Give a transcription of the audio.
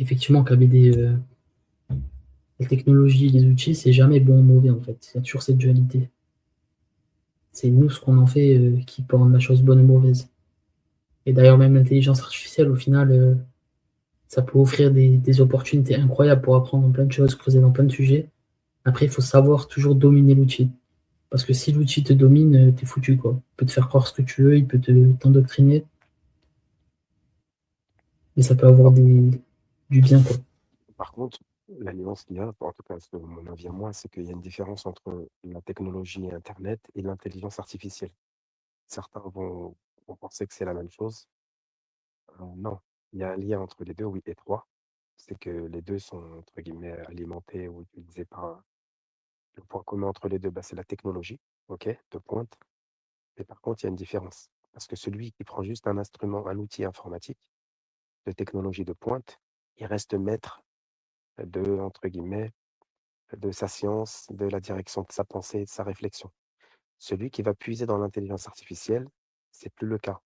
effectivement, les technologies, les outils, c'est jamais bon ou mauvais, en fait. Il y a toujours cette dualité. C'est nous, ce qu'on en fait, qui peut rendre la chose bonne ou mauvaise. Et d'ailleurs, même l'intelligence artificielle, au final, ça peut offrir des opportunités incroyables pour apprendre plein de choses, creuser dans plein de sujets. Après, il faut savoir toujours dominer l'outil. Parce que si l'outil te domine, t'es foutu, quoi. Il peut te faire croire ce que tu veux, il peut t'endoctriner, mais ça peut avoir Par, du bien, quoi. par contre, la nuance qu'il y a, en tout cas, c'est mon avis à moi, c'est qu'il y a une différence entre la technologie Internet et l'intelligence artificielle. Certains vont penser que c'est la même chose. Non, il y a un lien entre les deux, oui, étroit. C'est que les deux sont, entre guillemets, alimentés ou utilisés par le point commun entre les deux, bah, c'est la technologie, ok, de pointe. Mais par contre, il y a une différence. Parce que celui qui prend juste un instrument, un outil informatique de technologie de pointe, il reste maître de, entre guillemets, de sa science, de la direction de sa pensée et de sa réflexion. Celui qui va puiser dans l'intelligence artificielle, c'est plus le cas.